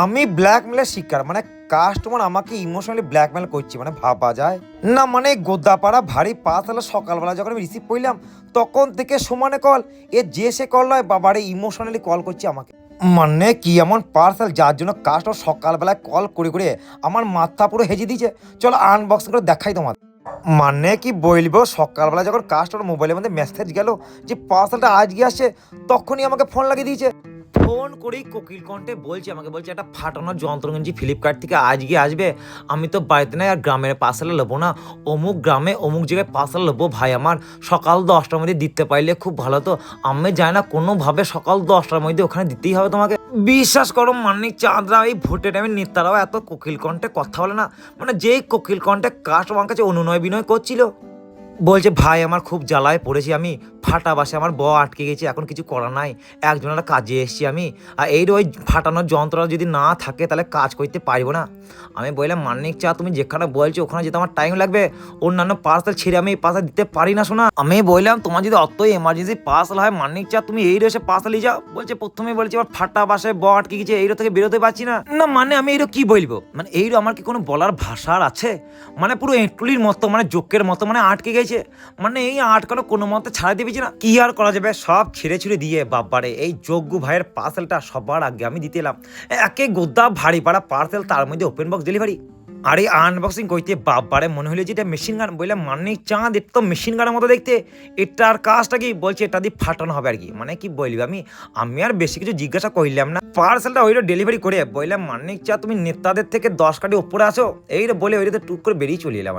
আমি ব্ল্যাকমেলের শিকার, মানে কাস্টমার আমাকে ইমোশনালি ব্ল্যাকমেল করছে, মানে ভাবা যায় না। মানে গোদ্দাপাড়া ভারী পাঁচতলা সকালবেলা যখন আমি রিসিভ করলাম তখন থেকে সমানে কল, এ যে সে কল নয় বাবারে ইমোশনালি কল করছে আমাকে। মানে কি এমন পার্সেল যার জন্য কাস্টমার সকালবেলায় কল করে করে আমার মাথা পুরো হেজে দিয়েছে। চলো আনবক্সিং করে দেখাই তোমার। মানে কি বলবো, সকালবেলা যখন কাস্টমার মোবাইলের মধ্যে মেসেজ গেল যে পার্সেলটা আজকে আসছে, তখনই আমাকে ফোন লাগিয়ে দিয়েছে। ফোন করেই কোকিল কণ্ঠে বলছে, আমাকে বলছে একটা ফাটানোর যন্ত্র কিনছি ফ্লিপকার্ট থেকে, আজকে আসবে। আমি তো বাড়িতে নাই, আর গ্রামের পার্সেল নেবো না, অমুক গ্রামে অমুক জায়গায় পার্সেল নেবো ভাই আমার, সকাল 10টার মধ্যে দিতে পারলে খুব ভালো। তো আমি জানি না কোনোভাবে সকাল 10টার মধ্যে ওখানে দিতেই হবে তোমাকে। বিশ্বাস করো মানিক চাঁদরা এই ভোটের টাইমে নেতারাও এত কোকিল কণ্ঠে কথা বলে না। মানে যেই কোকিল কণ্ঠে কাস্টমার কাছে অনুনয় বিনয় করছিল, বলছে ভাই আমার খুব জ্বালায় পড়েছি, আমি ফাটা বাসে আমার আটকে গেছে, এখন কিছু করার নাই, একজনের কাজে এসেছি আমি, আর এই ওই ফাটানোর যন্ত্র যদি না থাকে তাহলে কাজ করতে পারবো না। আমি বললাম মানিক চা তুমি যেখানে বলছো ওখানে যেতে আমার টাইম লাগবে, অন্যান্য পার্সেল ছেড়ে আমি এই পার্সেল দিতে পারি না। শোনা, আমি বললাম তোমার যদি অতই এমার্জেন্সি পার্সেল হয় মানিক চা তুমি এই রয়েছে পার্সেল নিয়ে যাও। বলছে প্রথমে বলছে আমার ফাটা বাসে আটকে গেছে, এইরো থেকে বেরোতে পারছি না। না মানে আমি এইরো কি বলবো, মানে এইরো আমার কি কোনো বলার ভাষার আছে? মানে পুরো এঁটুলির মতো, মানে জোকের মতো, মানে আটকে গেছে। মানে এই আটকানো কোনো মতে ছাড়া দিবি না, কি আর করা যাবে, সব ছেড়ে ছুড়ে দিয়ে বাবারে এই যোগ্য ভাইয়ের পার্সেলটা সবার আগে আমি দিতে এলাম। একে গোদ্দা ভারী পাড়া পার্সেল, তার মধ্যে ওপেন বক্স ডেলিভারি। আর এই আনবক্সিং করতে বাবারে মনে হলো যে এটা মেশিন গান। বললাম মানিক চাঁদ এটা তো মেশিন গানের মতো দেখতে, এটার কাজটা কি? বলছে এটা দিয়ে ফাটানো হবে আর কি। মানে কি বলবি, আমি আর বেশি কিছু জিজ্ঞাসা করলাম না, পার্সেলটা ওইটা ডেলিভারি করে বললাম মানিক চাঁদ তুমি নেতাদের থেকে 10 কাঠি ওপরে আসো, এই বলে ওইটাতে টুক করে বেরিয়ে চলে এলাম।